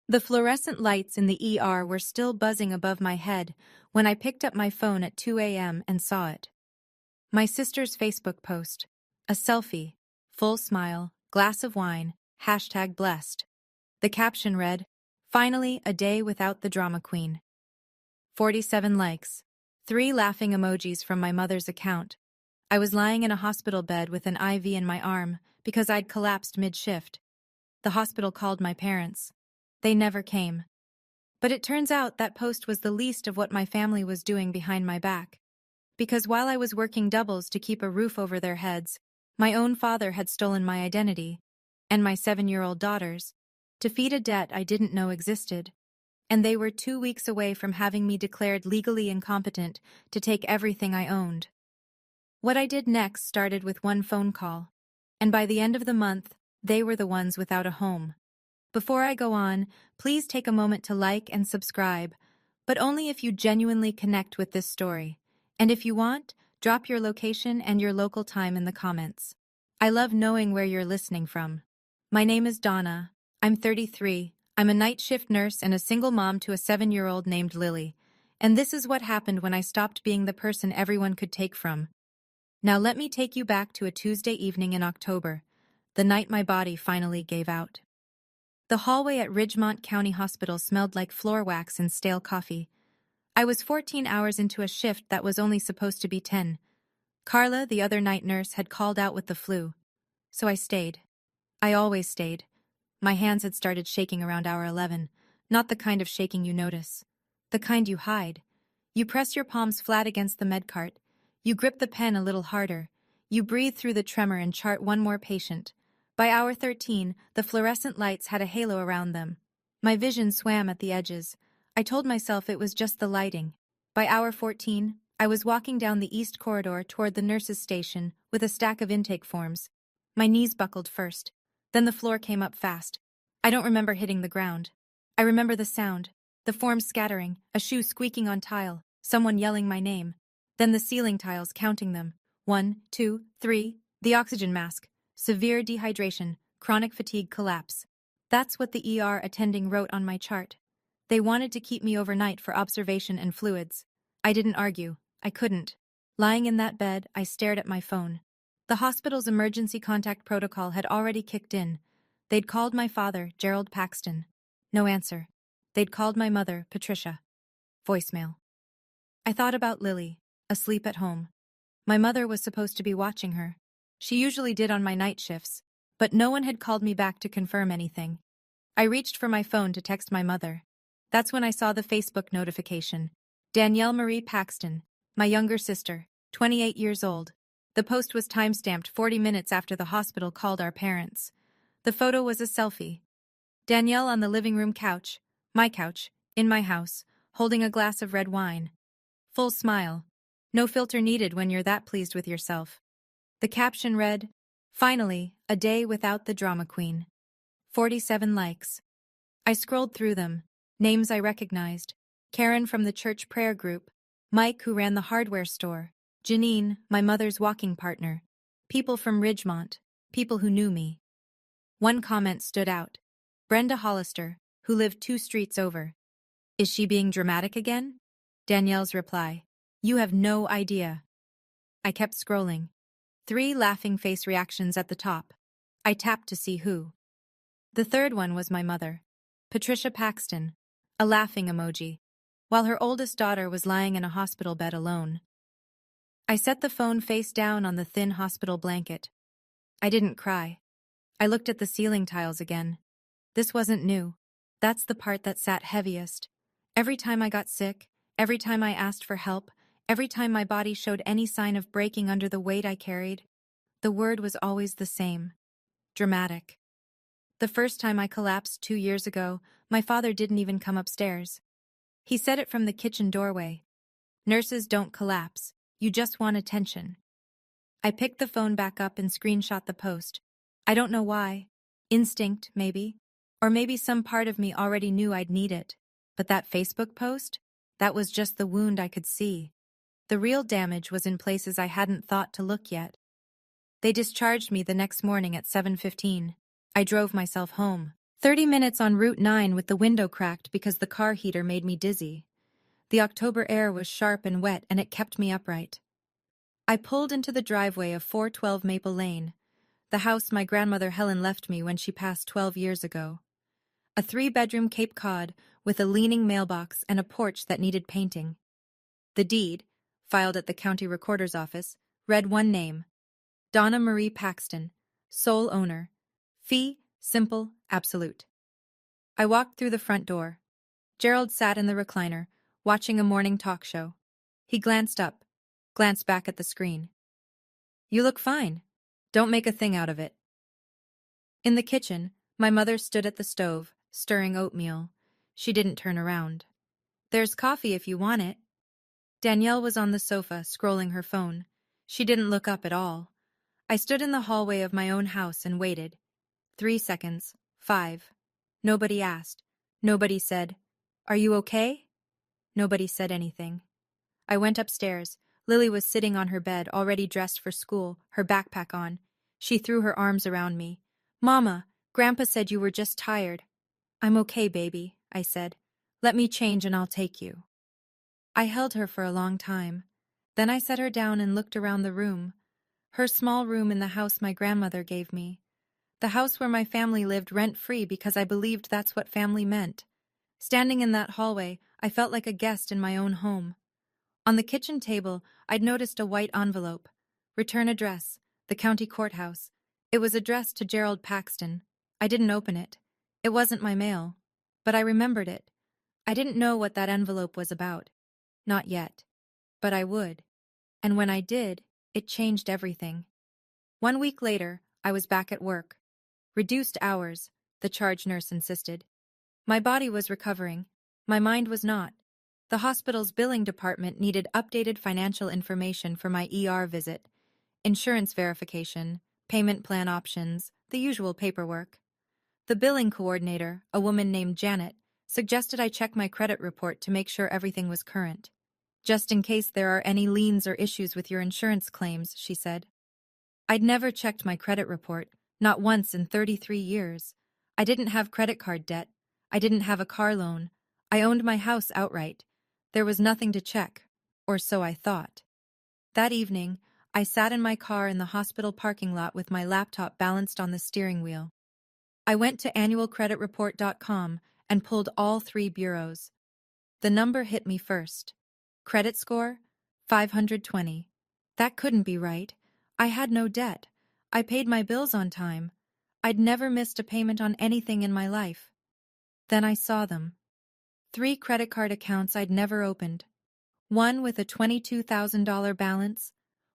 The fluorescent lights in the ER were still buzzing above my head when I picked up my phone at 2 a.m. and saw it. My sister's Facebook post. A selfie. Full smile, glass of wine, #blessed. The caption read, "Finally, a day without the drama queen." 47 likes. 3 laughing emojis from my mother's account. I was lying in a hospital bed with an IV in my arm because I'd collapsed mid-shift. The hospital called my parents. They never came. But it turns out that post was the least of what my family was doing behind my back. Because while I was working doubles to keep a roof over their heads, my own father had stolen my identity, and my 7-year-old daughters, to feed a debt I didn't know existed. And they were 2 weeks away from having me declared legally incompetent to take everything I owned. What I did next started with one phone call, and by the end of the month, they were the ones without a home. Before I go on, please take a moment to like and subscribe, but only if you genuinely connect with this story. And if you want, drop your location and your local time in the comments. I love knowing where you're listening from. My name is Donna. I'm 33. I'm a night shift nurse and a single mom to a 7-year-old named Lily. And this is what happened when I stopped being the person everyone could take from. Now let me take you back to a Tuesday evening in October, the night my body finally gave out. The hallway at Ridgemont County Hospital smelled like floor wax and stale coffee. I was 14 hours into a shift that was only supposed to be 10. Carla, the other night nurse, had called out with the flu. So I stayed. I always stayed. My hands had started shaking around hour 11, not the kind of shaking you notice. The kind you hide. You press your palms flat against the medcart. You grip the pen a little harder. You breathe through the tremor and chart one more patient. By hour 13, the fluorescent lights had a halo around them. My vision swam at the edges. I told myself it was just the lighting. By hour 14, I was walking down the east corridor toward the nurse's station with a stack of intake forms. My knees buckled first. Then the floor came up fast. I don't remember hitting the ground. I remember the sound. The forms scattering, a shoe squeaking on tile, someone yelling my name. Then the ceiling tiles counting them. 1, 2, 3, the oxygen mask. Severe dehydration, chronic fatigue collapse. That's what the ER attending wrote on my chart. They wanted to keep me overnight for observation and fluids. I didn't argue. I couldn't. Lying in that bed, I stared at my phone. The hospital's emergency contact protocol had already kicked in. They'd called my father, Gerald Paxton. No answer. They'd called my mother, Patricia. Voicemail. I thought about Lily, asleep at home. My mother was supposed to be watching her. She usually did on my night shifts, but no one had called me back to confirm anything. I reached for my phone to text my mother. That's when I saw the Facebook notification. Danielle Marie Paxton, my younger sister, 28 years old. The post was timestamped 40 minutes after the hospital called our parents. The photo was a selfie. Danielle on the living room couch, my couch, in my house, holding a glass of red wine. Full smile. No filter needed when you're that pleased with yourself. The caption read, "Finally, a day without the drama queen." 47 likes. I scrolled through them. Names I recognized. Karen from the church prayer group. Mike, who ran the hardware store. Janine, my mother's walking partner. People from Ridgemont. People who knew me. One comment stood out. Brenda Hollister, who lived 2 streets over. Is she being dramatic again? Danielle's reply. You have no idea. I kept scrolling. 3 laughing face reactions at the top. I tapped to see who. The third one was my mother. Patricia Paxton. A laughing emoji. While her oldest daughter was lying in a hospital bed alone. I set the phone face down on the thin hospital blanket. I didn't cry. I looked at the ceiling tiles again. This wasn't new. That's the part that sat heaviest. Every time I got sick, every time I asked for help, every time my body showed any sign of breaking under the weight I carried, the word was always the same. Dramatic. The first time I collapsed 2 years ago, my father didn't even come upstairs. He said it from the kitchen doorway. Nurses don't collapse. You just want attention. I picked the phone back up and screenshot the post. I don't know why. Instinct, maybe. Or maybe some part of me already knew I'd need it. But that Facebook post? That was just the wound I could see. The real damage was in places I hadn't thought to look yet. They discharged me the next morning at 7:15. I drove myself home. 30 minutes on Route 9 with the window cracked because the car heater made me dizzy. The October air was sharp and wet and it kept me upright. I pulled into the driveway of 412 Maple Lane, the house my grandmother Helen left me when she passed 12 years ago. A 3-bedroom Cape Cod with a leaning mailbox and a porch that needed painting. The deed, filed at the county recorder's office, read one name: Donna Marie Paxton, sole owner. Fee, simple, absolute. I walked through the front door. Gerald sat in the recliner, watching a morning talk show. He glanced up, glanced back at the screen. "You look fine. Don't make a thing out of it." In the kitchen, my mother stood at the stove, stirring oatmeal. She didn't turn around. "There's coffee if you want it." Danielle was on the sofa, scrolling her phone. She didn't look up at all. I stood in the hallway of my own house and waited. 3 seconds, 5. Nobody asked. Nobody said, "Are you okay?" Nobody said anything. I went upstairs. Lily was sitting on her bed, already dressed for school, her backpack on. She threw her arms around me. "Mama, Grandpa said you were just tired." "I'm okay, baby," I said. "Let me change and I'll take you." I held her for a long time. Then I set her down and looked around the room. Her small room in the house my grandmother gave me. The house where my family lived rent-free because I believed that's what family meant. Standing in that hallway, I felt like a guest in my own home. On the kitchen table, I'd noticed a white envelope. Return address, the county courthouse. It was addressed to Gerald Paxton. I didn't open it. It wasn't my mail. But I remembered it. I didn't know what that envelope was about. Not yet. But I would. And when I did, it changed everything. 1 week later, I was back at work. Reduced hours, the charge nurse insisted. My body was recovering. My mind was not. The hospital's billing department needed updated financial information for my ER visit, insurance verification, payment plan options, the usual paperwork. The billing coordinator, a woman named Janet, suggested I check my credit report to make sure everything was current. "Just in case there are any liens or issues with your insurance claims," she said. I'd never checked my credit report, not once in 33 years. I didn't have credit card debt. I didn't have a car loan. I owned my house outright. There was nothing to check, or so I thought. That evening, I sat in my car in the hospital parking lot with my laptop balanced on the steering wheel. I went to annualcreditreport.com and pulled all 3 bureaus. The number hit me first. Credit score? 520. That couldn't be right. I had no debt. I paid my bills on time. I'd never missed a payment on anything in my life. Then I saw them. 3 credit card accounts I'd never opened. One with a $22,000 balance,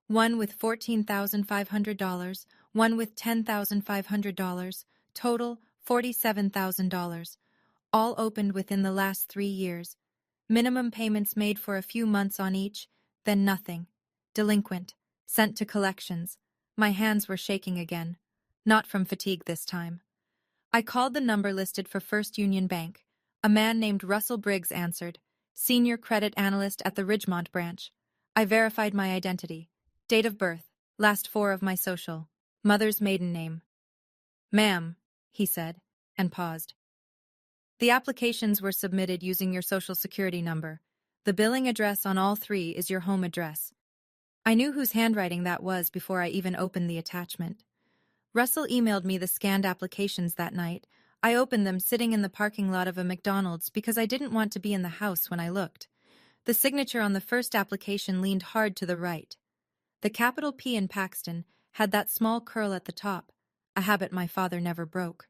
one with $14,500, one with $10,500, total $47,000. All opened within the last 3 years. Minimum payments made for a few months on each, then nothing. Delinquent. Sent to collections. My hands were shaking again. Not from fatigue this time. I called the number listed for First Union Bank. A man named Russell Briggs answered, senior credit analyst at the Ridgemont branch. I verified my identity. Date of birth, last 4 of my social, mother's maiden name. "Ma'am," he said, and paused. "The applications were submitted using your social security number. The billing address on all 3 is your home address." I knew whose handwriting that was before I even opened the attachment. Russell emailed me the scanned applications that night. I opened them sitting in the parking lot of a McDonald's because I didn't want to be in the house when I looked. The signature on the first application leaned hard to the right. The capital P in Paxton had that small curl at the top, a habit my father never broke.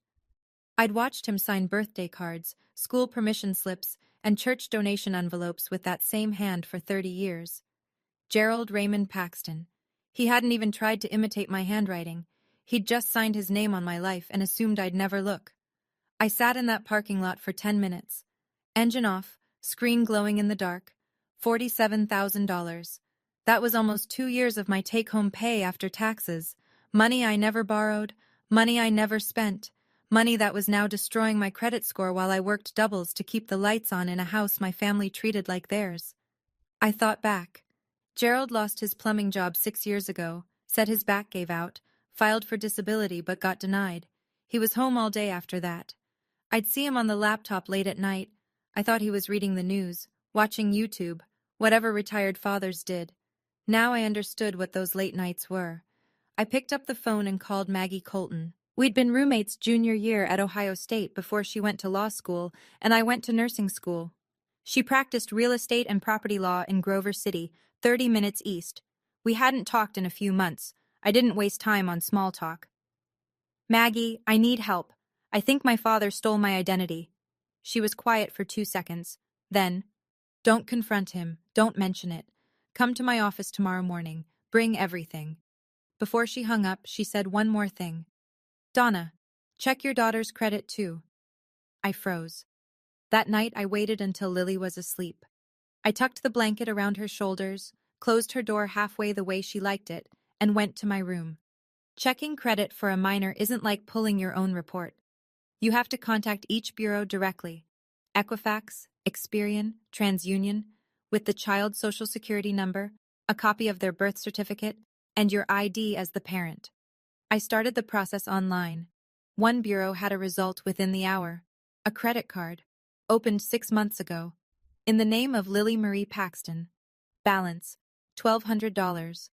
I'd watched him sign birthday cards, school permission slips, and church donation envelopes with that same hand for 30 years. Gerald Raymond Paxton. He hadn't even tried to imitate my handwriting. He'd just signed his name on my life and assumed I'd never look. I sat in that parking lot for 10 minutes. Engine off, screen glowing in the dark. $47,000. That was almost 2 years of my take-home pay after taxes. Money I never borrowed, money I never spent, money that was now destroying my credit score while I worked doubles to keep the lights on in a house my family treated like theirs. I thought back. Gerald lost his plumbing job 6 years ago, said his back gave out, filed for disability but got denied. He was home all day after that. I'd see him on the laptop late at night. I thought he was reading the news, watching YouTube, whatever retired fathers did. Now I understood what those late nights were. I picked up the phone and called Maggie Colton. We'd been roommates junior year at Ohio State before she went to law school, and I went to nursing school. She practiced real estate and property law in Grover City, 30 minutes east. We hadn't talked in a few months. I didn't waste time on small talk. Maggie, I need help. I think my father stole my identity. She was quiet for 2 seconds. Then, don't confront him. Don't mention it. Come to my office tomorrow morning. Bring everything. Before she hung up, she said one more thing. Donna, check your daughter's credit too. I froze. That night I waited until Lily was asleep. I tucked the blanket around her shoulders, closed her door halfway the way she liked it, and went to my room. Checking credit for a minor isn't like pulling your own report. You have to contact each bureau directly. Equifax, Experian, TransUnion, with the child's social security number, a copy of their birth certificate, and your ID as the parent. I started the process online. One bureau had a result within the hour. A credit card, opened 6 months ago. In the name of Lily Marie Paxton. Balance, $1,200.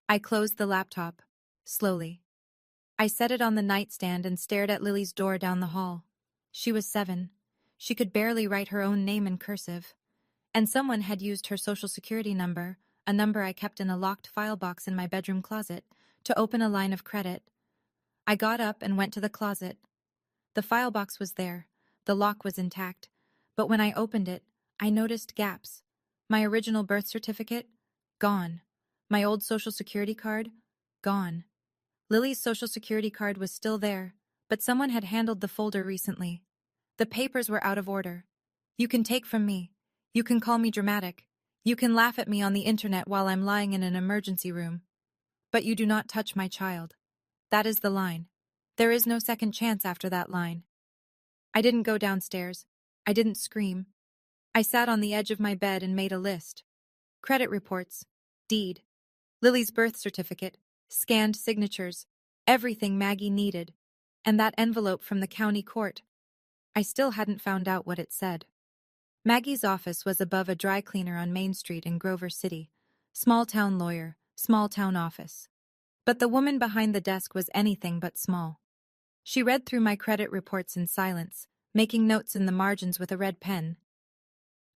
I closed the laptop, slowly. I set it on the nightstand and stared at Lily's door down the hall. She was 7. She could barely write her own name in cursive. And someone had used her social security number, a number I kept in a locked file box in my bedroom closet, to open a line of credit. I got up and went to the closet. The file box was there. The lock was intact. But when I opened it, I noticed gaps. My original birth certificate? Gone. My old social security card? Gone. Lily's social security card was still there, but someone had handled the folder recently. The papers were out of order. You can take from me. You can call me dramatic. You can laugh at me on the internet while I'm lying in an emergency room. But you do not touch my child. That is the line. There is no second chance after that line. I didn't go downstairs. I didn't scream. I sat on the edge of my bed and made a list. Credit reports, deed, Lily's birth certificate, scanned signatures, everything Maggie needed, and that envelope from the county court. I still hadn't found out what it said. Maggie's office was above a dry cleaner on Main Street in Grover City. Small town lawyer, small town office. But the woman behind the desk was anything but small. She read through my credit reports in silence, making notes in the margins with a red pen.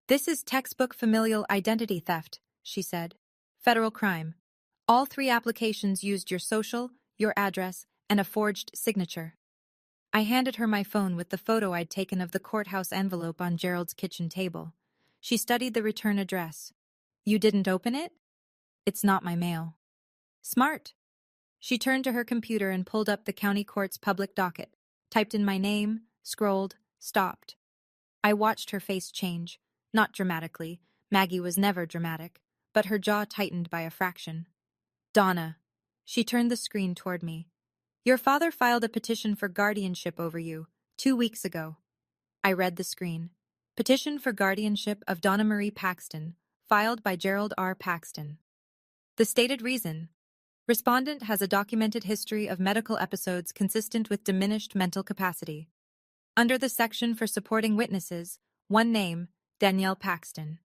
This is textbook familial identity theft, she said. Federal crime. All 3 applications used your social, your address, and a forged signature. I handed her my phone with the photo I'd taken of the courthouse envelope on Gerald's kitchen table. She studied the return address. You didn't open it? It's not my mail. Smart. She turned to her computer and pulled up the county court's public docket, typed in my name, scrolled, stopped. I watched her face change. Not dramatically. Maggie was never dramatic, but her jaw tightened by a fraction. Donna. She turned the screen toward me. Your father filed a petition for guardianship over you, 2 weeks ago. I read the screen. Petition for guardianship of Donna Marie Paxton, filed by Gerald R. Paxton. The stated reason. Respondent has a documented history of medical episodes consistent with diminished mental capacity. Under the section for supporting witnesses, one name, Danielle Paxton.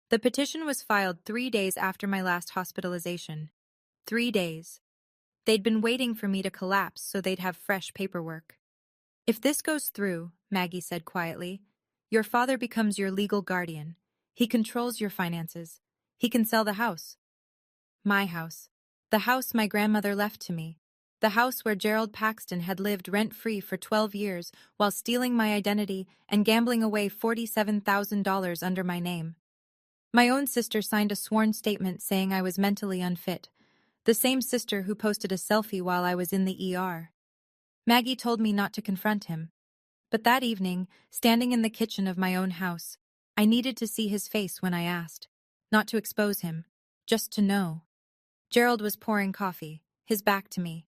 The petition was filed 3 days after my last hospitalization. 3 days. They'd been waiting for me to collapse so they'd have fresh paperwork. If this goes through, Maggie said quietly, your father becomes your legal guardian. He controls your finances. He can sell the house. My house. The house my grandmother left to me. The house where Gerald Paxton had lived rent-free for 12 years while stealing my identity and gambling away $47,000 under my name. My own sister signed a sworn statement saying I was mentally unfit. The same sister who posted a selfie while I was in the ER. Maggie told me not to confront him. But that evening, standing in the kitchen of my own house, I needed to see his face when I asked. Not to expose him, just to know. Gerald was pouring coffee, his back to me.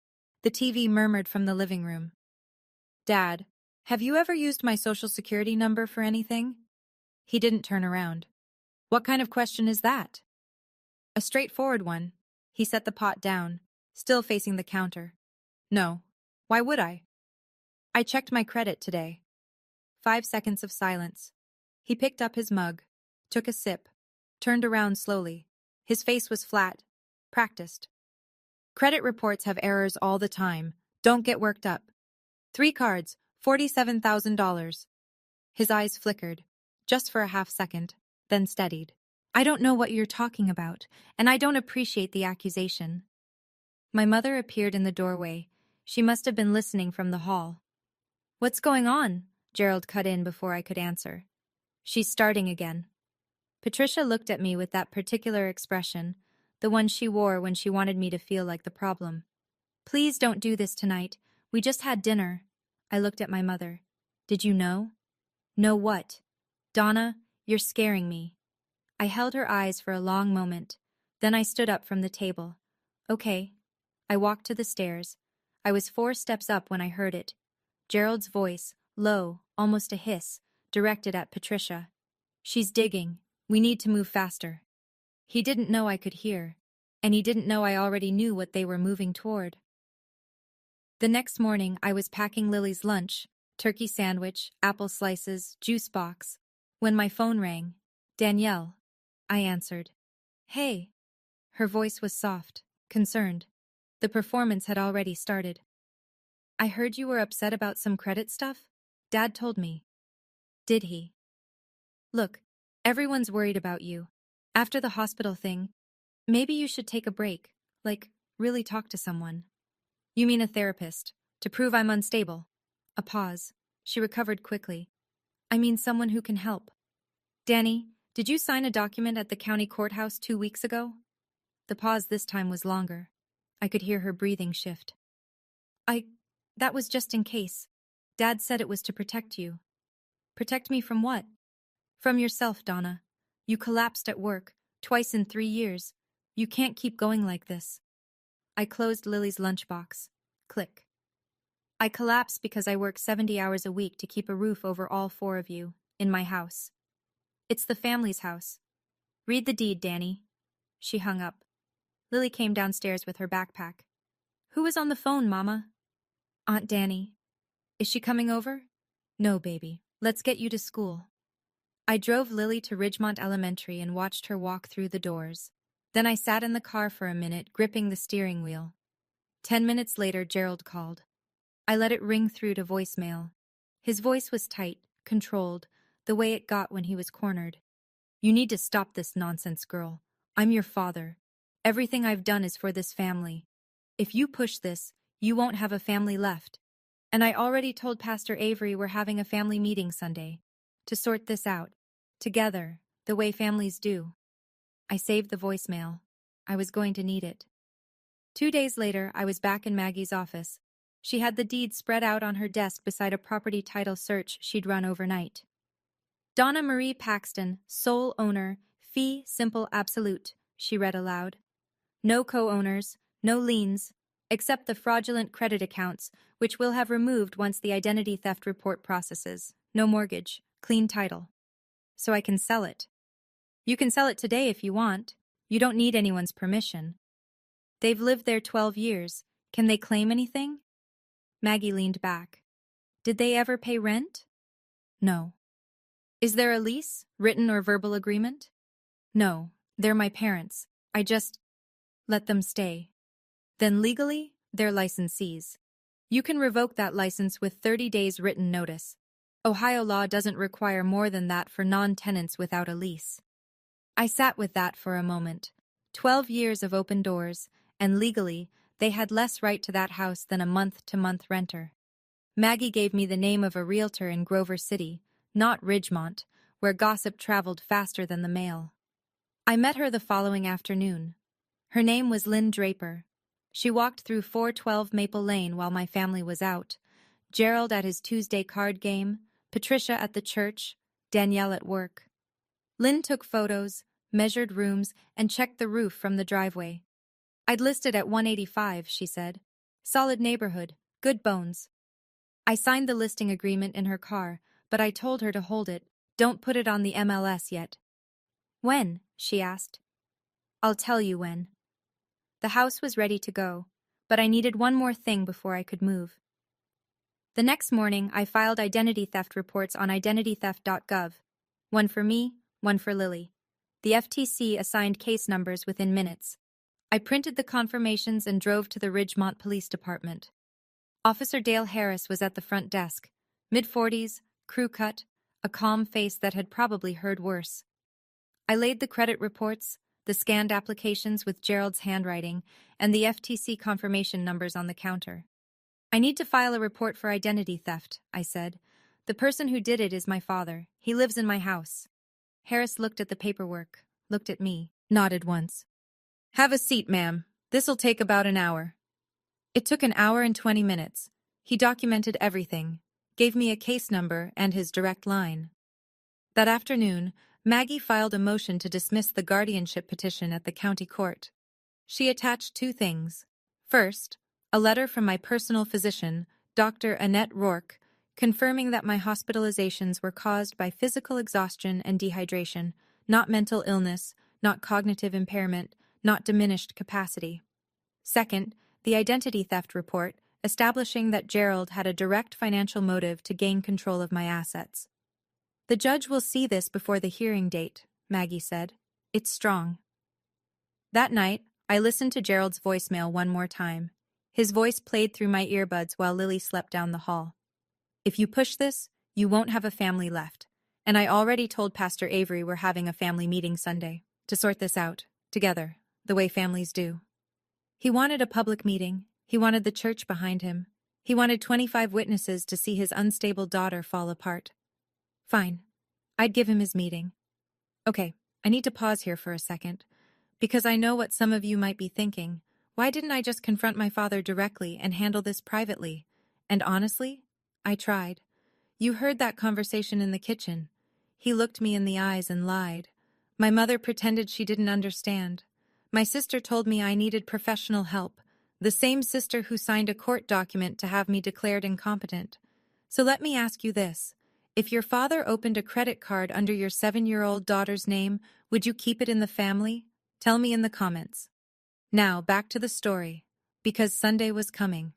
The TV murmured from the living room. Dad, have you ever used my social security number for anything? He didn't turn around. What kind of question is that? A straightforward one. He set the pot down, still facing the counter. No. Why would I? I checked my credit today. 5 seconds of silence. He picked up his mug, took a sip, turned around slowly. His face was flat, practiced. Credit reports have errors all the time. Don't get worked up. 3 cards, $47,000. His eyes flickered, just for a half second, then steadied. I don't know what you're talking about, and I don't appreciate the accusation. My mother appeared in the doorway. She must have been listening from the hall. What's going on? Gerald cut in before I could answer. She's starting again. Patricia looked at me with that particular expression, the one she wore when she wanted me to feel like the problem. Please don't do this tonight. We just had dinner. I looked at my mother. Did you know? Know what? Donna, you're scaring me. I held her eyes for a long moment. Then I stood up from the table. Okay. I walked to the stairs. I was 4 steps up when I heard it. Gerald's voice, low, almost a hiss, directed at Patricia. She's digging. We need to move faster. He didn't know I could hear, and he didn't know I already knew what they were moving toward. The next morning, I was packing Lily's lunch, turkey sandwich, apple slices, juice box, when my phone rang. Danielle. I answered. Hey. Her voice was soft, concerned. The performance had already started. I heard you were upset about some credit stuff? Dad told me. Did he? Look, everyone's worried about you. After the hospital thing, maybe you should take a break, like, really talk to someone. You mean a therapist, to prove I'm unstable? A pause. She recovered quickly. I mean someone who can help. Danny, did you sign a document at the county courthouse 2 weeks ago? The pause this time was longer. I could hear her breathing shift. That was just in case. Dad said it was to protect you. Protect me from what? From yourself, Donna. You collapsed at work, twice in 3 years. You can't keep going like this. I closed Lily's lunchbox. Click. I collapsed because I work 70 hours a week to keep a roof over all 4 of you, in my house. It's the family's house. Read the deed, Danny. She hung up. Lily came downstairs with her backpack. Who was on the phone, Mama? Aunt Danny. Is she coming over? No, baby. Let's get you to school. I drove Lily to Ridgemont Elementary and watched her walk through the doors. Then I sat in the car for a minute, gripping the steering wheel. 10 minutes later, Gerald called. I let it ring through to voicemail. His voice was tight, controlled, the way it got when he was cornered. You need to stop this nonsense, girl. I'm your father. Everything I've done is for this family. If you push this, you won't have a family left. And I already told Pastor Avery we're having a family meeting Sunday. To sort this out. Together, the way families do. I saved the voicemail. I was going to need it. 2 days later, I was back in Maggie's office. She had the deed spread out on her desk beside a property title search she'd run overnight. Donna Marie Paxton, sole owner, fee simple absolute, she read aloud. No co-owners, no liens, except the fraudulent credit accounts, which we'll have removed once the identity theft report processes. No mortgage, clean title. So I can sell it. You can sell it today if you want. You don't need anyone's permission. They've lived there 12 years. Can they claim anything? Maggie leaned back. Did they ever pay rent? No. Is there a lease, written or verbal agreement? No, they're my parents. I just let them stay. Then legally, they're licensees. You can revoke that license with 30 days written notice. Ohio law doesn't require more than that for non-tenants without a lease. I sat with that for a moment. 12 years of open doors, and legally, they had less right to that house than a month-to-month renter. Maggie gave me the name of a realtor in Grover City, not Ridgemont, where gossip traveled faster than the mail. I met her the following afternoon. Her name was Lynn Draper. She walked through 412 Maple Lane while my family was out. Gerald at his Tuesday card game, Patricia at the church, Danielle at work. Lynn took photos, measured rooms, and checked the roof from the driveway. I'd listed at 185, she said. Solid neighborhood, good bones. I signed the listing agreement in her car, but I told her to hold it. Don't put it on the MLS yet. When? She asked. I'll tell you when. The house was ready to go, but I needed one more thing before I could move. The next morning, I filed identity theft reports on identitytheft.gov. One for me, one for Lily. The FTC assigned case numbers within minutes. I printed the confirmations and drove to the Ridgemont Police Department. Officer Dale Harris was at the front desk, mid-40s, crew cut, a calm face that had probably heard worse. I laid the credit reports, the scanned applications with Gerald's handwriting, and the FTC confirmation numbers on the counter. I need to file a report for identity theft, I said. The person who did it is my father. He lives in my house. Harris looked at the paperwork, looked at me, nodded once. Have a seat, ma'am. This'll take about an hour. It took an hour and 20 minutes. He documented everything, gave me a case number and his direct line. That afternoon, Maggie filed a motion to dismiss the guardianship petition at the county court. She attached two things. First, a letter from my personal physician, Dr. Annette Rourke, confirming that my hospitalizations were caused by physical exhaustion and dehydration, not mental illness, not cognitive impairment, not diminished capacity. Second, the identity theft report, establishing that Gerald had a direct financial motive to gain control of my assets. The judge will see this before the hearing date, Maggie said. It's strong. That night, I listened to Gerald's voicemail one more time. His voice played through my earbuds while Lily slept down the hall. If you push this, you won't have a family left. And I already told Pastor Avery we're having a family meeting Sunday to sort this out, together, the way families do. He wanted a public meeting. He wanted the church behind him. He wanted 25 witnesses to see his unstable daughter fall apart. Fine. I'd give him his meeting. Okay, I need to pause here for a second, because I know what some of you might be thinking. Why didn't I just confront my father directly and handle this privately? And honestly, I tried. You heard that conversation in the kitchen. He looked me in the eyes and lied. My mother pretended she didn't understand. My sister told me I needed professional help, the same sister who signed a court document to have me declared incompetent. So let me ask you this. If your father opened a credit card under your 7-year-old daughter's name, would you keep it in the family? Tell me in the comments. Now, back to the story, because Sunday was coming.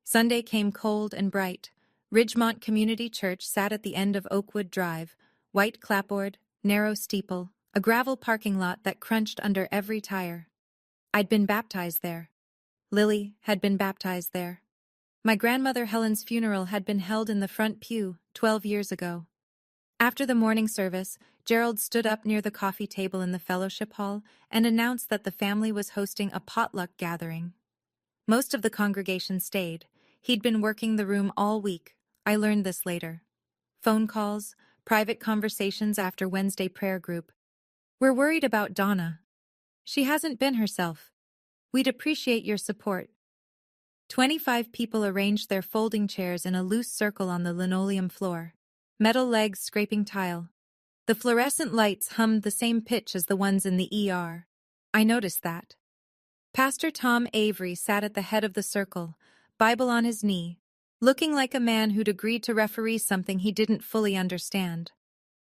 Sunday came cold and bright. Ridgemont Community Church sat at the end of Oakwood Drive, white clapboard, narrow steeple, a gravel parking lot that crunched under every tire. I'd been baptized there. Lily had been baptized there. My grandmother Helen's funeral had been held in the front pew 12 years ago. After the morning service, Gerald stood up near the coffee table in the fellowship hall and announced that the family was hosting a potluck gathering. Most of the congregation stayed. He'd been working the room all week. I learned this later. Phone calls, private conversations after Wednesday prayer group. We're worried about Donna. She hasn't been herself. We'd appreciate your support. 25 people arranged their folding chairs in a loose circle on the linoleum floor, metal legs scraping tile. The fluorescent lights hummed the same pitch as the ones in the ER. I noticed that. Pastor Tom Avery sat at the head of the circle, Bible on his knee, looking like a man who'd agreed to referee something he didn't fully understand.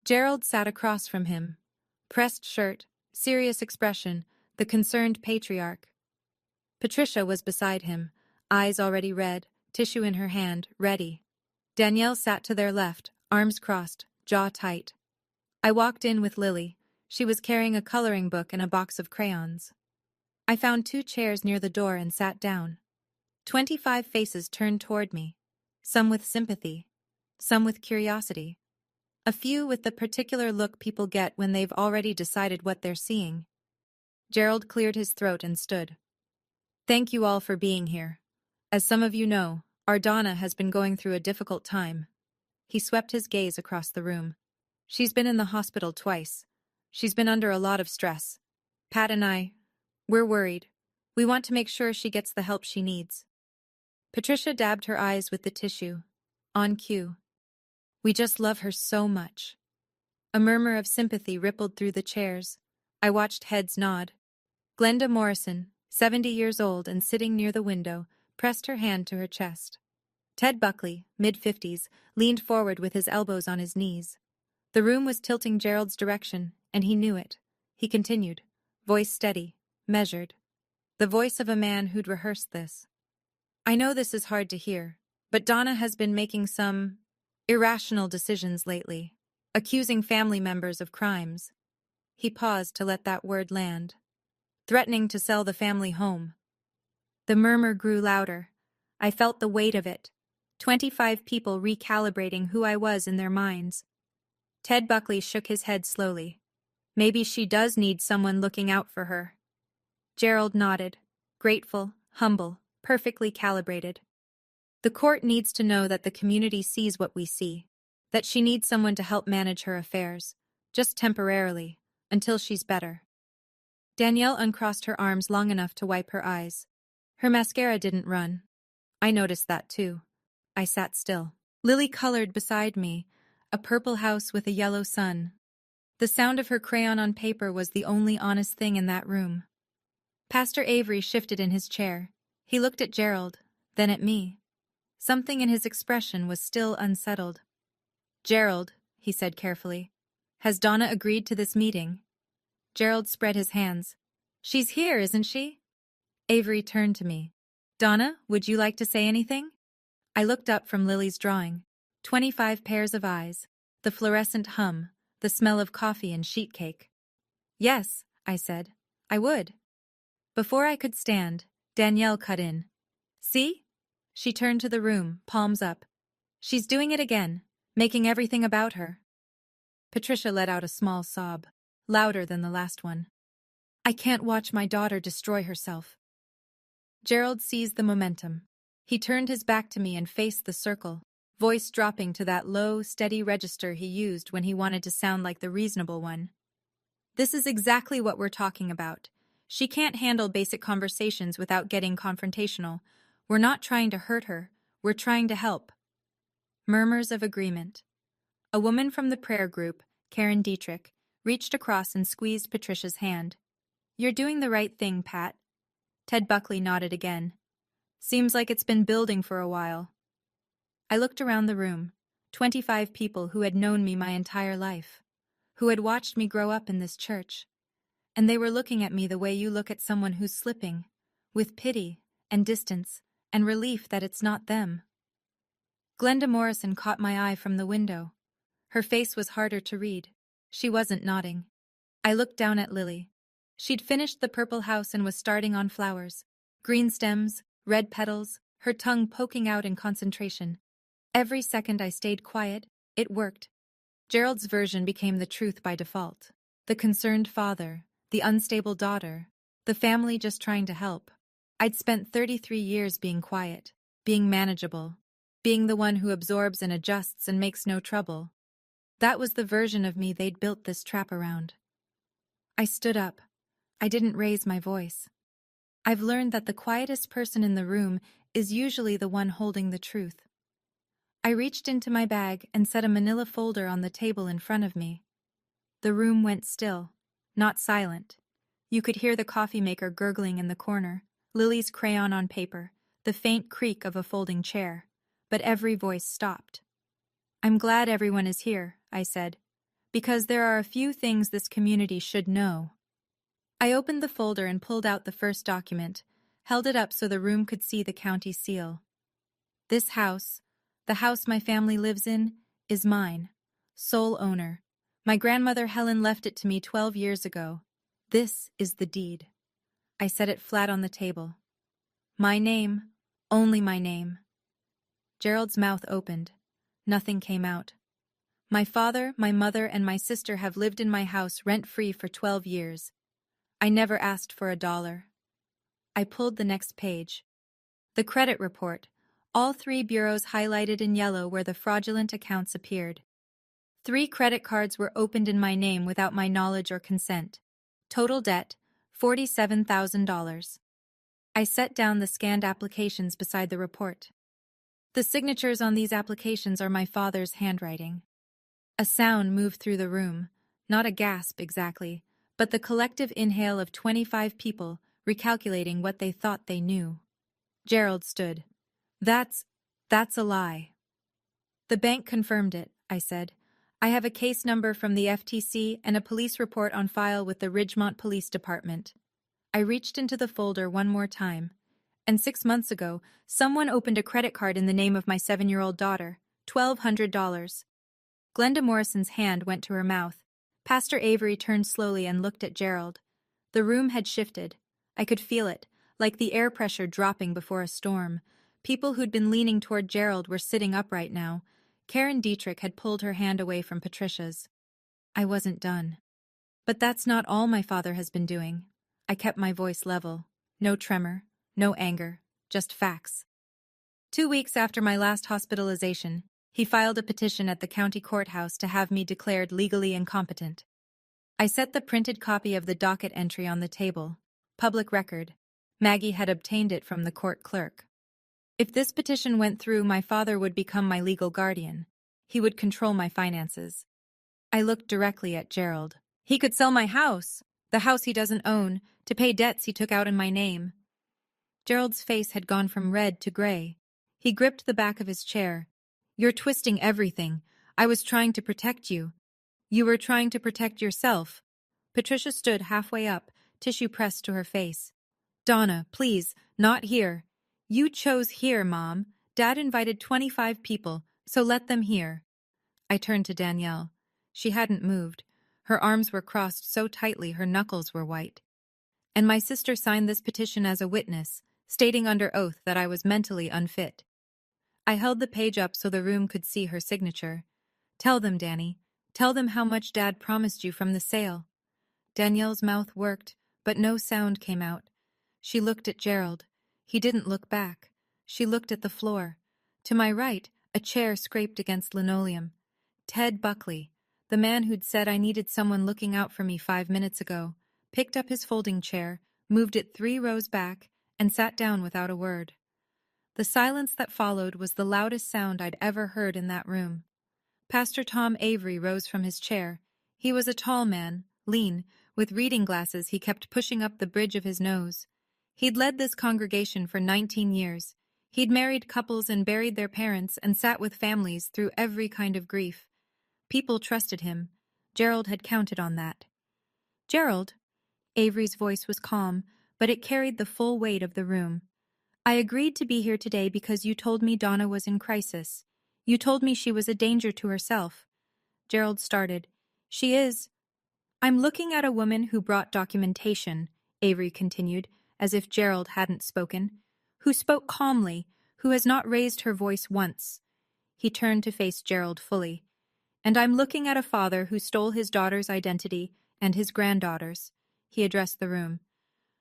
Gerald sat across from him. Pressed shirt, serious expression, the concerned patriarch. Patricia was beside him, eyes already red, tissue in her hand, ready. Danielle sat to their left, arms crossed, jaw tight. I walked in with Lily. She was carrying a coloring book and a box of crayons. I found 2 chairs near the door and sat down. 25 faces turned toward me, some with sympathy, some with curiosity, a few with the particular look people get when they've already decided what they're seeing. Gerald cleared his throat and stood. Thank you all for being here. As some of you know, our Donna has been going through a difficult time. He swept his gaze across the room. She's been in the hospital twice. She's been under a lot of stress. Pat and we're worried. We want to make sure she gets the help she needs. Patricia dabbed her eyes with the tissue. On cue. We just love her so much. A murmur of sympathy rippled through the chairs. I watched heads nod. Glenda Morrison, 70 years old and sitting near the window, pressed her hand to her chest. Ted Buckley, mid-50s, leaned forward with his elbows on his knees. The room was tilting Gerald's direction, and he knew it. He continued, voice steady, measured. The voice of a man who'd rehearsed this. I know this is hard to hear, But Donna has been making some irrational decisions lately, accusing family members of crimes. He paused to let that word land. Threatening to sell the family home. The murmur grew louder. I felt the weight of it. 25 people recalibrating who I was in their minds. Ted Buckley shook his head slowly. Maybe she does need someone looking out for her. Gerald nodded. Grateful, humble, perfectly calibrated. The court needs to know that the community sees what we see. That she needs someone to help manage her affairs. Just temporarily, until she's better. Danielle uncrossed her arms long enough to wipe her eyes. Her mascara didn't run. I noticed that too. I sat still. Lily colored beside me, a purple house with a yellow sun. The sound of her crayon on paper was the only honest thing in that room. Pastor Avery shifted in his chair. He looked at Gerald, then at me. Something in his expression was still unsettled. Gerald, he said carefully, has Donna agreed to this meeting? Gerald spread his hands. She's here, isn't she? Avery turned to me. Donna, would you like to say anything? I looked up from Lily's drawing. 25 pairs of eyes, the fluorescent hum, the smell of coffee and sheet cake. Yes, I said, I would. Before I could stand, Danielle cut in. See? She turned to the room, palms up. She's doing it again, making everything about her. Patricia let out a small sob, louder than the last one. I can't watch my daughter destroy herself. Gerald seized the momentum. He turned his back to me and faced the circle, voice dropping to that low, steady register he used when he wanted to sound like the reasonable one. This is exactly what we're talking about. She can't handle basic conversations without getting confrontational. We're not trying to hurt her. We're trying to help. Murmurs of agreement. A woman from the prayer group, Karen Dietrich, reached across and squeezed Patricia's hand. You're doing the right thing, Pat. Ted Buckley nodded again. Seems like it's been building for a while. I looked around the room. 25 people who had known me my entire life, who had watched me grow up in this church. And they were looking at me the way you look at someone who's slipping, with pity and distance and relief that it's not them. Glenda Morrison caught my eye from the window. Her face was harder to read. She wasn't nodding. I looked down at Lily. She'd finished the purple house and was starting on flowers. Green stems, red petals, her tongue poking out in concentration. Every second I stayed quiet, it worked. Gerald's version became the truth by default. The concerned father, the unstable daughter, the family just trying to help. I'd spent 33 years being quiet, being manageable, being the one who absorbs and adjusts and makes no trouble. That was the version of me they'd built this trap around. I stood up. I didn't raise my voice. I've learned that the quietest person in the room is usually the one holding the truth. I reached into my bag and set a manila folder on the table in front of me. The room went still, not silent. You could hear the coffee maker gurgling in the corner, Lily's crayon on paper, the faint creak of a folding chair, but every voice stopped. I'm glad everyone is here, I said, because there are a few things this community should know. I opened the folder and pulled out the first document, held it up so the room could see the county seal. This house, the house my family lives in, is mine, sole owner. My grandmother Helen left it to me 12 years ago. This is the deed. I set it flat on the table. My name, only my name. Gerald's mouth opened. Nothing came out. My father, my mother, and my sister have lived in my house rent-free for 12 years. I never asked for $1. I pulled the next page. The credit report, all 3 bureaus highlighted in yellow where the fraudulent accounts appeared. 3 credit cards were opened in my name without my knowledge or consent. Total debt, $47,000. I set down the scanned applications beside the report. The signatures on these applications are my father's handwriting. A sound moved through the room, not a gasp exactly, but the collective inhale of 25 people recalculating what they thought they knew. Gerald stood. That's a lie. The bank confirmed it, I said. I have a case number from the FTC and a police report on file with the Ridgemont Police Department. I reached into the folder one more time. And 6 months ago, someone opened a credit card in the name of my 7-year-old daughter. $1,200. Glenda Morrison's hand went to her mouth. Pastor Avery turned slowly and looked at Gerald. The room had shifted. I could feel it, like the air pressure dropping before a storm. People who'd been leaning toward Gerald were sitting upright now. Karen Dietrich had pulled her hand away from Patricia's. I wasn't done. But that's not all my father has been doing. I kept my voice level. No tremor, no anger, just facts. 2 weeks after my last hospitalization, he filed a petition at the county courthouse to have me declared legally incompetent. I set the printed copy of the docket entry on the table. Public record. Maggie had obtained it from the court clerk. If this petition went through, my father would become my legal guardian. He would control my finances. I looked directly at Gerald. He could sell my house, the house he doesn't own, to pay debts he took out in my name. Gerald's face had gone from red to gray. He gripped the back of his chair. You're twisting everything. I was trying to protect you. You were trying to protect yourself. Patricia stood halfway up, tissue pressed to her face. Donna, please, not here. You chose here, Mom. Dad invited 25 people, so let them here. I turned to Danielle. She hadn't moved. Her arms were crossed so tightly her knuckles were white. And my sister signed this petition as a witness, stating under oath that I was mentally unfit. I held the page up so the room could see her signature. Tell them, Danny. Tell them how much Dad promised you from the sale. Danielle's mouth worked, but no sound came out. She looked at Gerald. He didn't look back. She looked at the floor. To my right, a chair scraped against linoleum. Ted Buckley, the man who'd said I needed someone looking out for me 5 minutes ago, picked up his folding chair, moved it 3 rows back, and sat down without a word. The silence that followed was the loudest sound I'd ever heard in that room. Pastor Tom Avery rose from his chair. He was a tall man, lean, with reading glasses he kept pushing up the bridge of his nose. He'd led this congregation for 19 years. He'd married couples and buried their parents and sat with families through every kind of grief. People trusted him. Gerald had counted on that. Gerald? Avery's voice was calm, but it carried the full weight of the room. I agreed to be here today because you told me Donna was in crisis. You told me she was a danger to herself. Gerald started. She is. I'm looking at a woman who brought documentation, Avery continued, as if Gerald hadn't spoken, who spoke calmly, who has not raised her voice once. He turned to face Gerald fully. And I'm looking at a father who stole his daughter's identity and his granddaughter's. He addressed the room.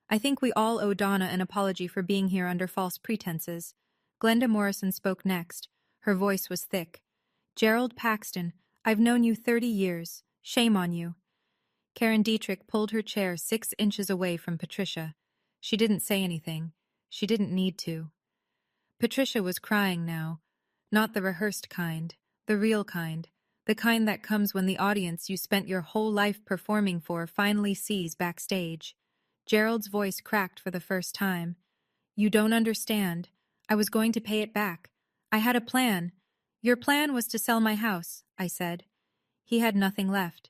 I think we all owe Donna an apology for being here under false pretenses. Glenda Morrison spoke next. Her voice was thick. Gerald Paxton, I've known you 30 years. Shame on you. Karen Dietrich pulled her chair 6 inches away from Patricia. She didn't say anything. She didn't need to. Patricia was crying now. Not the rehearsed kind, the real kind, the kind that comes when the audience you spent your whole life performing for finally sees backstage. Gerald's voice cracked for the first time. You don't understand. I was going to pay it back. I had a plan. Your plan was to sell my house, I said. He had nothing left.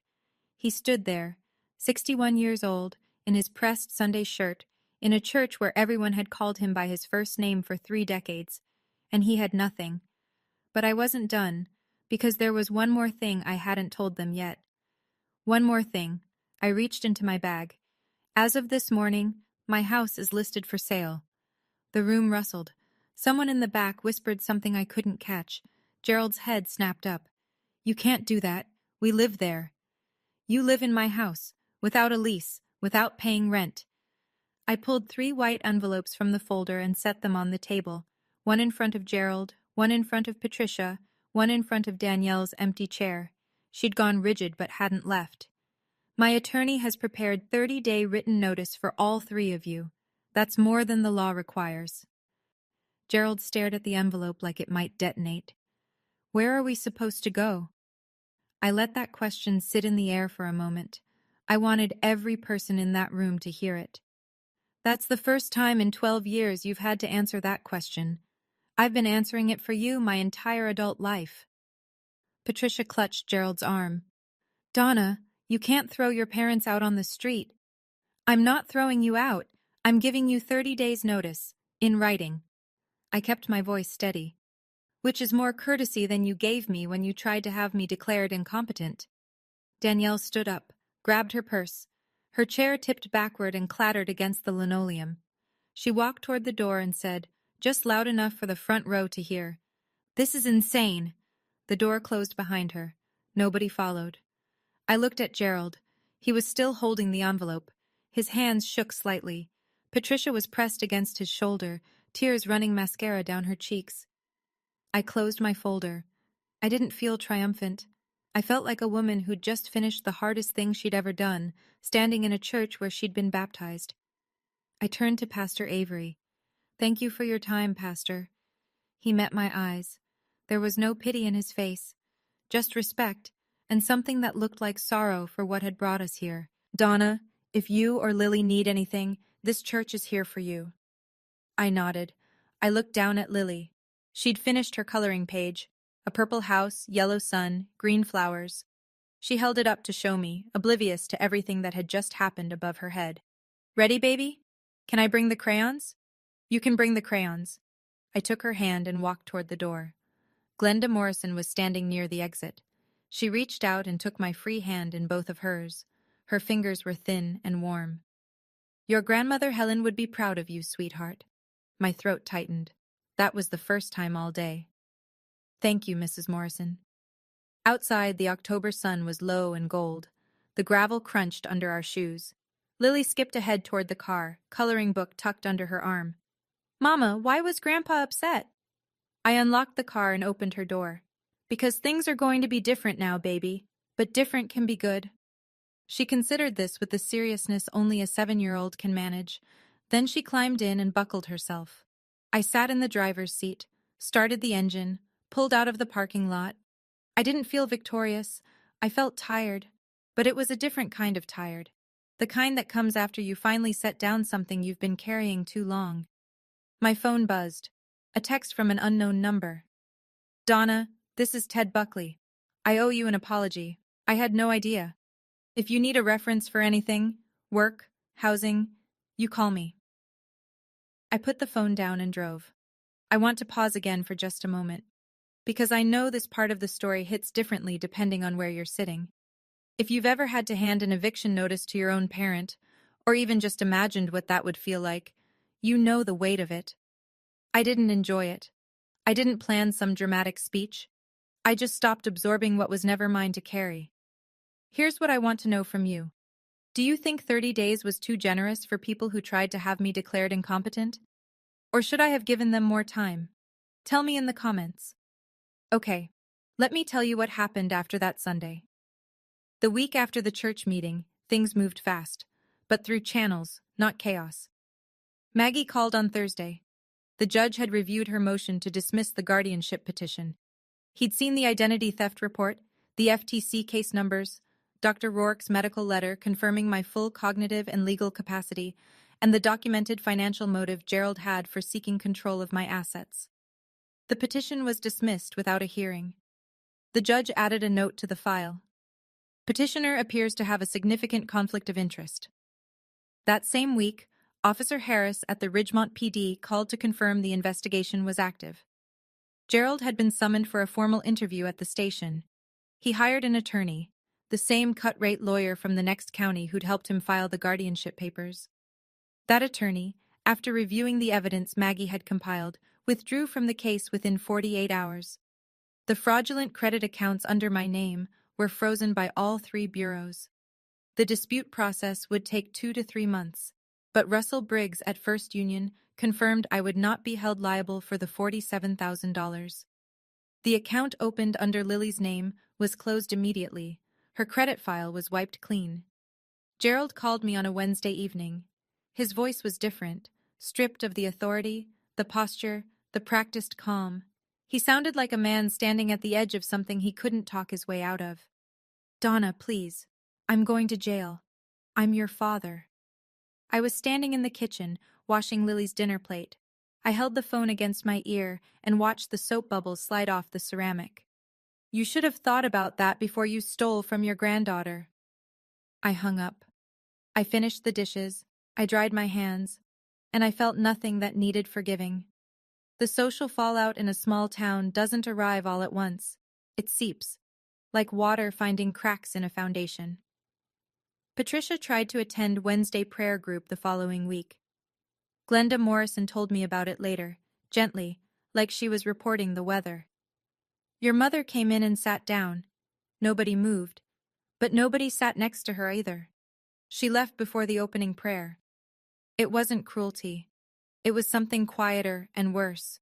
He stood there, 61 years old, in his pressed Sunday shirt, in a church where everyone had called him by his first name for 3 decades, and he had nothing. But I wasn't done, because there was one more thing I hadn't told them yet. One more thing. I reached into my bag. As of this morning, my house is listed for sale. The room rustled. Someone in the back whispered something I couldn't catch. Gerald's head snapped up. You can't do that. We live there. You live in my house, without a lease, without paying rent. I pulled 3 white envelopes from the folder and set them on the table, one in front of Gerald, one in front of Patricia, one in front of Danielle's empty chair. She'd gone rigid but hadn't left. My attorney has prepared 30-day written notice for all 3 of you. That's more than the law requires. Gerald stared at the envelope like it might detonate. Where are we supposed to go? I let that question sit in the air for a moment. I wanted every person in that room to hear it. That's the first time in 12 years you've had to answer that question. I've been answering it for you my entire adult life. Patricia clutched Gerald's arm. Donna, you can't throw your parents out on the street. I'm not throwing you out. I'm giving you 30 days' notice. In writing. I kept my voice steady. Which is more courtesy than you gave me when you tried to have me declared incompetent. Danielle stood up, grabbed her purse. Her chair tipped backward and clattered against the linoleum. She walked toward the door and said, just loud enough for the front row to hear, "This is insane." The door closed behind her. Nobody followed. I looked at Gerald. He was still holding the envelope. His hands shook slightly. Patricia was pressed against his shoulder, tears running mascara down her cheeks. I closed my folder. I didn't feel triumphant. I felt like a woman who'd just finished the hardest thing she'd ever done, standing in a church where she'd been baptized. I turned to Pastor Avery. "Thank you for your time, Pastor." He met my eyes. There was no pity in his face, just respect, and something that looked like sorrow for what had brought us here. "Donna, if you or Lily need anything, this church is here for you." I nodded. I looked down at Lily. She'd finished her coloring page. A purple house, yellow sun, green flowers. She held it up to show me, oblivious to everything that had just happened above her head. "Ready, baby? Can I bring the crayons?" "You can bring the crayons." I took her hand and walked toward the door. Glenda Morrison was standing near the exit. She reached out and took my free hand in both of hers. Her fingers were thin and warm. "Your grandmother Helen would be proud of you, sweetheart." My throat tightened. That was the first time all day. "Thank you, Mrs. Morrison." Outside, the October sun was low and gold. The gravel crunched under our shoes. Lily skipped ahead toward the car, coloring book tucked under her arm. "Mama, why was Grandpa upset?" I unlocked the car and opened her door. "Because things are going to be different now, baby. But different can be good." She considered this with the seriousness only a 7-year-old can manage. Then she climbed in and buckled herself. I sat in the driver's seat, started the engine, pulled out of the parking lot. I didn't feel victorious. I felt tired. But it was a different kind of tired. The kind that comes after you finally set down something you've been carrying too long. My phone buzzed. A text from an unknown number. "Donna, this is Ted Buckley. I owe you an apology. I had no idea. If you need a reference for anything, work, housing, you call me." I put the phone down and drove. I want to pause again for just a moment, because I know this part of the story hits differently depending on where you're sitting. If you've ever had to hand an eviction notice to your own parent, or even just imagined what that would feel like, you know the weight of it. I didn't enjoy it. I didn't plan some dramatic speech. I just stopped absorbing what was never mine to carry. Here's what I want to know from you. Do you think 30 days was too generous for people who tried to have me declared incompetent? Or should I have given them more time? Tell me in the comments. Okay, let me tell you what happened after that Sunday. The week after the church meeting, things moved fast, but through channels, not chaos. Maggie called on Thursday. The judge had reviewed her motion to dismiss the guardianship petition. He'd seen the identity theft report, the FTC case numbers, Dr. Rourke's medical letter confirming my full cognitive and legal capacity, and the documented financial motive Gerald had for seeking control of my assets. The petition was dismissed without a hearing. The judge added a note to the file. Petitioner appears to have a significant conflict of interest. That same week, Officer Harris at the Ridgemont PD called to confirm the investigation was active. Gerald had been summoned for a formal interview at the station. He hired an attorney, the same cut-rate lawyer from the next county who'd helped him file the guardianship papers. That attorney, after reviewing the evidence Maggie had compiled, withdrew from the case within 48 hours. The fraudulent credit accounts under my name were frozen by all 3 bureaus. The dispute process would take 2 to 3 months, but Russell Briggs at First Union confirmed I would not be held liable for the $47,000. The account opened under Lily's name was closed immediately. Her credit file was wiped clean. Gerald called me on a Wednesday evening. His voice was different, stripped of the authority, the posture, the practiced calm. He sounded like a man standing at the edge of something he couldn't talk his way out of. "Donna, please. I'm going to jail. I'm your father." I was standing in the kitchen, washing Lily's dinner plate. I held the phone against my ear and watched the soap bubbles slide off the ceramic. "You should have thought about that before you stole from your granddaughter." I hung up. I finished the dishes. I dried my hands. and I felt nothing that needed forgiving. The social fallout in a small town doesn't arrive all at once. It seeps, like water finding cracks in a foundation. Patricia tried to attend Wednesday prayer group the following week. Glenda Morrison told me about it later, gently, like she was reporting the weather. Your mother came in and sat down. Nobody moved, but nobody sat next to her either. She left before the opening prayer. It wasn't cruelty. It was something quieter and worse.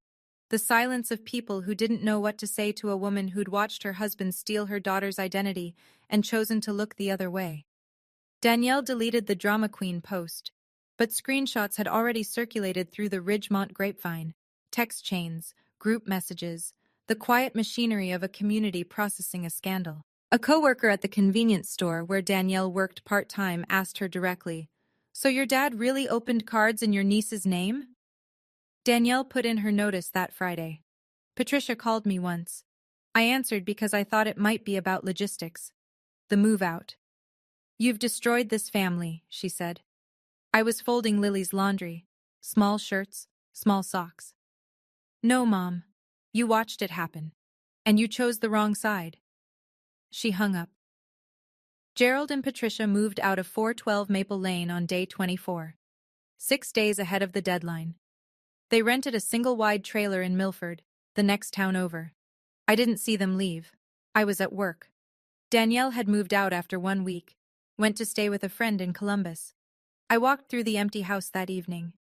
The silence of people who didn't know what to say to a woman who'd watched her husband steal her daughter's identity and chosen to look the other way. Danielle deleted the drama queen post, but screenshots had already circulated through the Ridgemont grapevine, text chains, group messages, the quiet machinery of a community processing a scandal. A coworker at the convenience store where Danielle worked part-time asked her directly, "So your dad really opened cards in your niece's name?" Danielle put in her notice that Friday. Patricia called me once. I answered because I thought it might be about logistics. The move out. "You've destroyed this family," she said. I was folding Lily's laundry. Small shirts, small socks. "No, Mom. You watched it happen. And you chose the wrong side." She hung up. Gerald and Patricia moved out of 412 Maple Lane on day 24. 6 days ahead of the deadline. They rented a single-wide trailer in Milford, the next town over. I didn't see them leave. I was at work. Danielle had moved out after 1 week, went to stay with a friend in Columbus. I walked through the empty house that evening.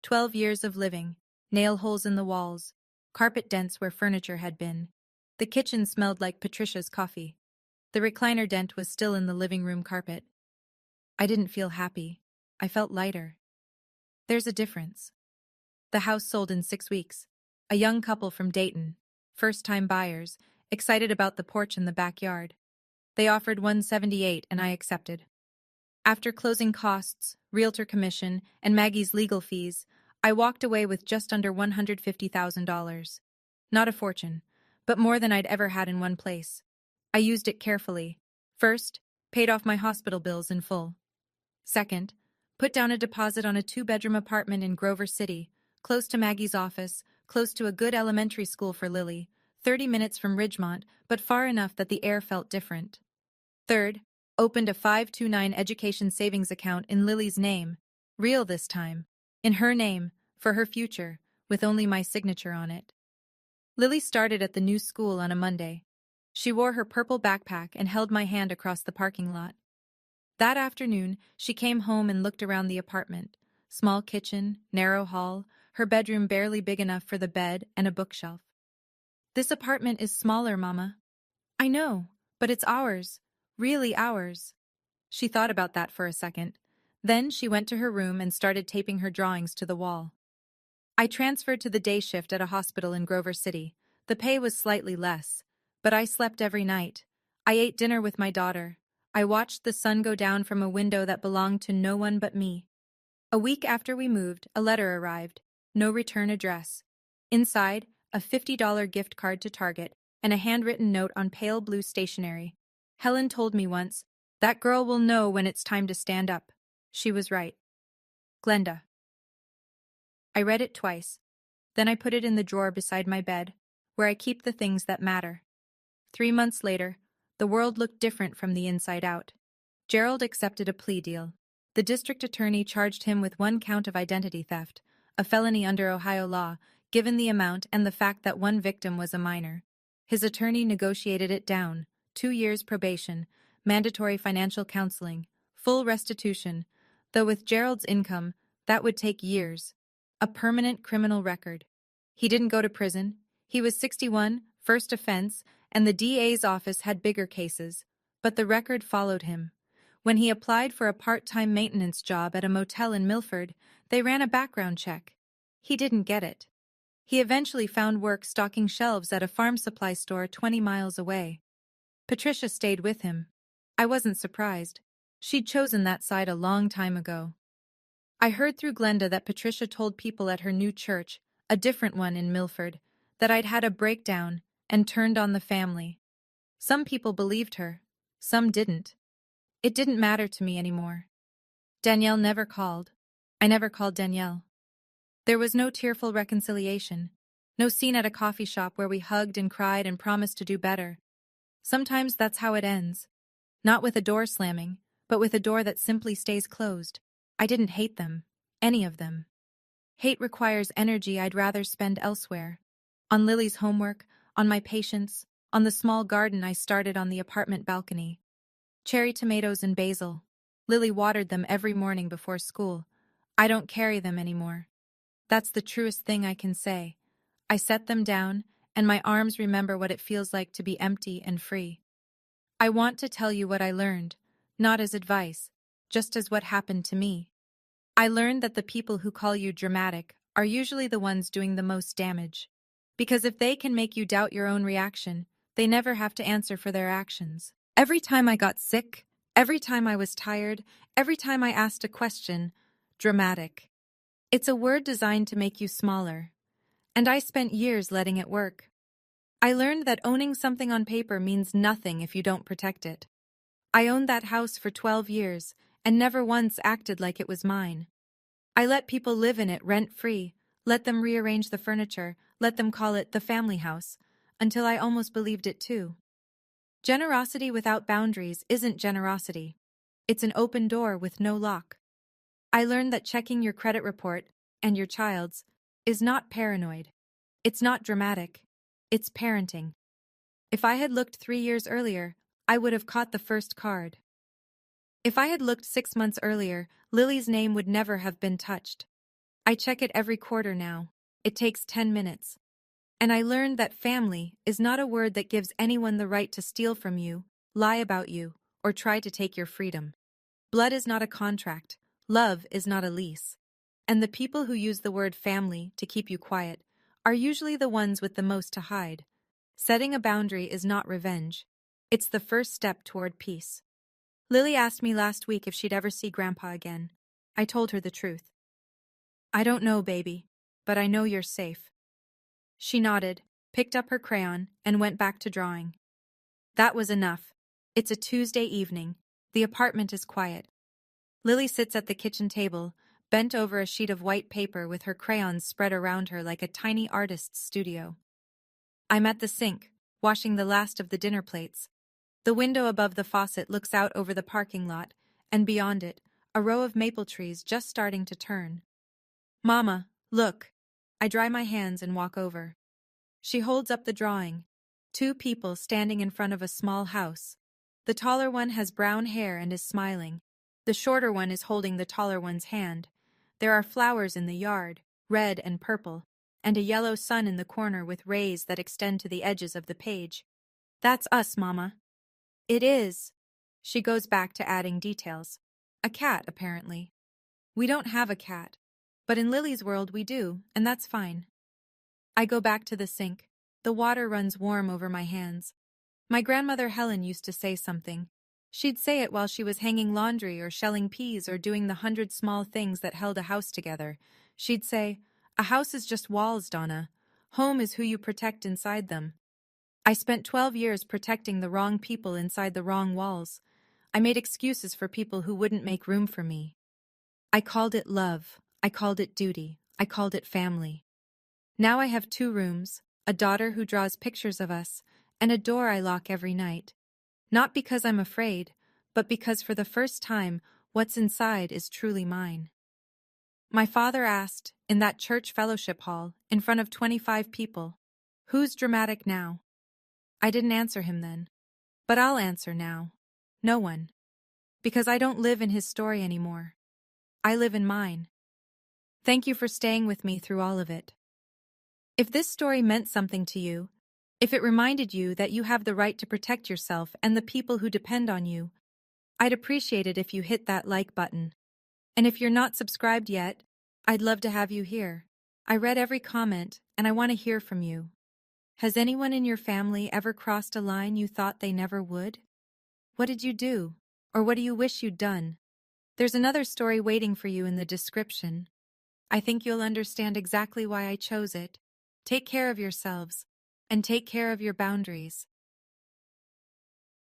12 years of living, nail holes in the walls, carpet dents where furniture had been. The kitchen smelled like Patricia's coffee. The recliner dent was still in the living room carpet. I didn't feel happy. I felt lighter. There's a difference. The house sold in 6 weeks. A young couple from Dayton, first-time buyers, excited about the porch in the backyard. They offered $178 and I accepted. After closing costs, realtor commission, and Maggie's legal fees, I walked away with just under $150,000. Not a fortune, but more than I'd ever had in one place. I used it carefully. First, paid off my hospital bills in full. Second, put down a deposit on a 2-bedroom apartment in Grover City, close to Maggie's office, close to a good elementary school for Lily, 30 minutes from Ridgemont, but far enough that the air felt different. Third, opened a 529 education savings account in Lily's name, real this time, in her name, for her future, with only my signature on it. Lily started at the new school on a Monday. She wore her purple backpack and held my hand across the parking lot. That afternoon, she came home and looked around the apartment. Small kitchen, narrow hall, her bedroom barely big enough for the bed and a bookshelf. "This apartment is smaller, Mama." "I know, but it's ours. Really ours." She thought about that for a second. Then she went to her room and started taping her drawings to the wall. I transferred to the day shift at a hospital in Grover City. The pay was slightly less, but I slept every night. I ate dinner with my daughter. I watched the sun go down from a window that belonged to no one but me. A week after we moved, a letter arrived. No return address. Inside, a $50 gift card to Target and a handwritten note on pale blue stationery. Helen told me once, "That girl will know when it's time to stand up." She was right. Glenda. I read it twice. Then I put it in the drawer beside my bed, where I keep the things that matter. 3 months later, the world looked different from the inside out. Gerald accepted a plea deal. The district attorney charged him with 1 count of identity theft, a felony under Ohio law, given the amount and the fact that one victim was a minor. His attorney negotiated it down: 2 years probation, mandatory financial counseling, full restitution, though with Gerald's income, that would take years. A permanent criminal record. He didn't go to prison. He was 61, first offense, and the DA's office had bigger cases. But the record followed him. When he applied for a part-time maintenance job at a motel in Milford, they ran a background check. He didn't get it. He eventually found work stocking shelves at a farm supply store 20 miles away. Patricia stayed with him. I wasn't surprised. She'd chosen that side a long time ago. I heard through Glenda that Patricia told people at her new church, a different one in Milford, that I'd had a breakdown and turned on the family. Some people believed her. Some didn't. It didn't matter to me anymore. Danielle never called. I never called Danielle. There was no tearful reconciliation. No scene at a coffee shop where we hugged and cried and promised to do better. Sometimes that's how it ends. Not with a door slamming, but with a door that simply stays closed. I didn't hate them. Any of them. Hate requires energy I'd rather spend elsewhere. On Lily's homework, on my patience, on the small garden I started on the apartment balcony. Cherry tomatoes and basil. Lily watered them every morning before school. I don't carry them anymore. That's the truest thing I can say. I set them down, and my arms remember what it feels like to be empty and free. I want to tell you what I learned, not as advice, just as what happened to me. I learned that the people who call you dramatic are usually the ones doing the most damage. Because if they can make you doubt your own reaction, they never have to answer for their actions. Every time I got sick, every time I was tired, every time I asked a question, dramatic. It's a word designed to make you smaller. And I spent years letting it work. I learned that owning something on paper means nothing if you don't protect it. I owned that house for 12 years and never once acted like it was mine. I let people live in it rent-free, let them rearrange the furniture, let them call it the family house, until I almost believed it too. Generosity without boundaries isn't generosity. It's an open door with no lock. I learned that checking your credit report, and your child's, is not paranoid. It's not dramatic. It's parenting. If I had looked 3 years earlier, I would have caught the first card. If I had looked 6 months earlier, Lily's name would never have been touched. I check it every quarter now. It takes 10 minutes. And I learned that family is not a word that gives anyone the right to steal from you, lie about you, or try to take your freedom. Blood is not a contract. Love is not a lease. And the people who use the word family to keep you quiet are usually the ones with the most to hide. Setting a boundary is not revenge. It's the first step toward peace. Lily asked me last week if she'd ever see Grandpa again. I told her the truth. I don't know, baby, but I know you're safe. She nodded, picked up her crayon, and went back to drawing. That was enough. It's a Tuesday evening. The apartment is quiet. Lily sits at the kitchen table, bent over a sheet of white paper with her crayons spread around her like a tiny artist's studio. I'm at the sink, washing the last of the dinner plates. The window above the faucet looks out over the parking lot, and beyond it, a row of maple trees just starting to turn. Mama, look. I dry my hands and walk over. She holds up the drawing. 2 people standing in front of a small house. The taller one has brown hair and is smiling. The shorter one is holding the taller one's hand. There are flowers in the yard, red and purple, and a yellow sun in the corner with rays that extend to the edges of the page. That's us, Mama. It is. She goes back to adding details. A cat, apparently. We don't have a cat, but in Lily's world we do, and that's fine. I go back to the sink. The water runs warm over my hands. My grandmother Helen used to say something. She'd say it while she was hanging laundry or shelling peas or doing the 100 small things that held a house together. She'd say, "A house is just walls, Donna. Home is who you protect inside them." I spent 12 years protecting the wrong people inside the wrong walls. I made excuses for people who wouldn't make room for me. I called it love. I called it duty. I called it family. Now I have 2 rooms, a daughter who draws pictures of us, and a door I lock every night. Not because I'm afraid, but because for the first time, what's inside is truly mine. My father asked, in that church fellowship hall, in front of 25 people, "Who's dramatic now?" I didn't answer him then. But I'll answer now. No one. Because I don't live in his story anymore. I live in mine. Thank you for staying with me through all of it. If this story meant something to you, if it reminded you that you have the right to protect yourself and the people who depend on you, I'd appreciate it if you hit that like button. And if you're not subscribed yet, I'd love to have you here. I read every comment, and I want to hear from you. Has anyone in your family ever crossed a line you thought they never would? What did you do? Or what do you wish you'd done? There's another story waiting for you in the description. I think you'll understand exactly why I chose it. Take care of yourselves, and take care of your boundaries.